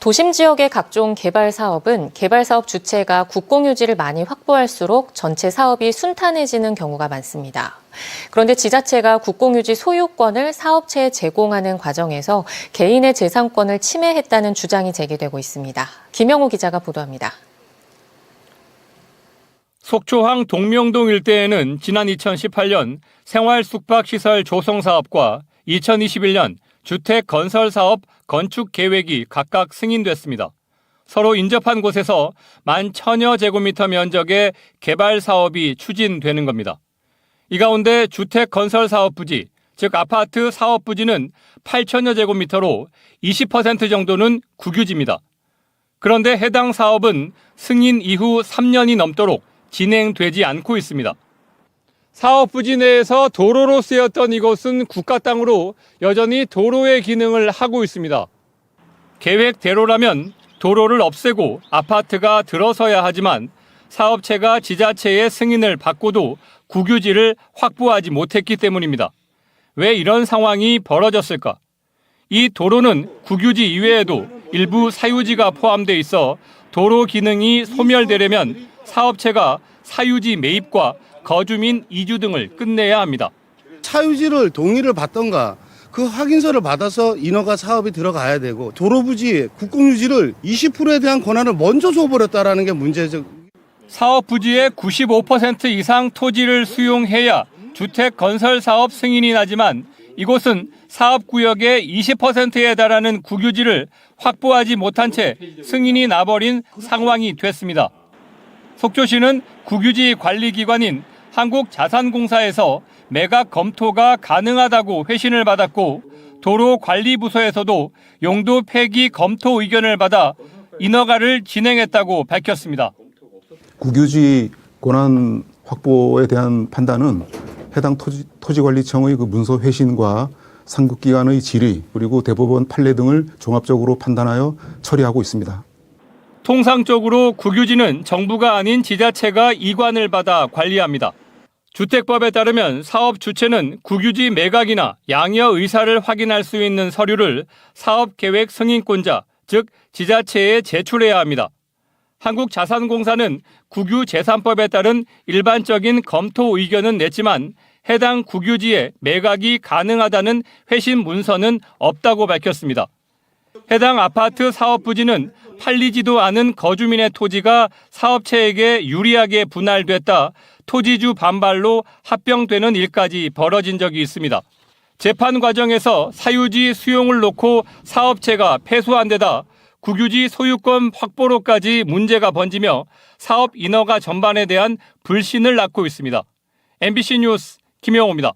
도심 지역의 각종 개발 사업은 개발 사업 주체가 국공유지를 많이 확보할수록 전체 사업이 순탄해지는 경우가 많습니다. 그런데 지자체가 국공유지 소유권을 사업체에 제공하는 과정에서 개인의 재산권을 침해했다는 주장이 제기되고 있습니다. 김영호 기자가 보도합니다. 속초항 동명동 일대에는 지난 2018년 생활숙박시설 조성사업과 2021년 주택 건설 사업 건축 계획이 각각 승인됐습니다. 서로 인접한 곳에서 10,000여 제곱미터 면적의 개발 사업이 추진되는 겁니다. 이 가운데 주택 건설 사업 부지, 즉 아파트 사업 부지는 8,000여 제곱미터로 20% 정도는 국유지입니다. 그런데 해당 사업은 승인 이후 3년이 넘도록 진행되지 않고 있습니다. 사업 부지 내에서 도로로 쓰였던 이곳은 국가 땅으로 여전히 도로의 기능을 하고 있습니다. 계획대로라면 도로를 없애고 아파트가 들어서야 하지만 사업체가 지자체의 승인을 받고도 국유지를 확보하지 못했기 때문입니다. 왜 이런 상황이 벌어졌을까? 이 도로는 국유지 이외에도 일부 사유지가 포함돼 있어 도로 기능이 소멸되려면 사업체가 사유지 매입과 거주민 이주 등을 끝내야 합니다. 사유지를 동의를 받던가 그 확인서를 받아서 인허가 사업이 들어가야 되고 도로부지 국공유지를 20%에 대한 권한을 먼저 줘버렸다는 게 문제죠. 사업 부지의 95% 이상 토지를 수용해야 주택 건설 사업 승인이 나지만 이곳은 사업 구역의 20%에 달하는 국유지를 확보하지 못한 채 승인이 나버린 상황이 됐습니다. 속초시는 국유지 관리기관인 한국자산공사에서 매각 검토가 가능하다고 회신을 받았고 도로관리부서에서도 용도 폐기 검토 의견을 받아 인허가를 진행했다고 밝혔습니다. 국유지 권한 확보에 대한 판단은 해당 토지관리청의 그 문서 회신과 상급기관의 질의 그리고 대법원 판례 등을 종합적으로 판단하여 처리하고 있습니다. 통상적으로 국유지는 정부가 아닌 지자체가 이관을 받아 관리합니다. 주택법에 따르면 사업 주체는 국유지 매각이나 양여 의사를 확인할 수 있는 서류를 사업계획 승인권자, 즉 지자체에 제출해야 합니다. 한국자산공사는 국유재산법에 따른 일반적인 검토 의견은 냈지만 해당 국유지에 매각이 가능하다는 회신 문서는 없다고 밝혔습니다. 해당 아파트 사업 부지는 팔리지도 않은 거주민의 토지가 사업체에게 유리하게 분할됐다 토지주 반발로 합병되는 일까지 벌어진 적이 있습니다. 재판 과정에서 사유지 수용을 놓고 사업체가 패소한 데다 국유지 소유권 확보로까지 문제가 번지며 사업 인허가 전반에 대한 불신을 낳고 있습니다. MBC 뉴스 김영호입니다.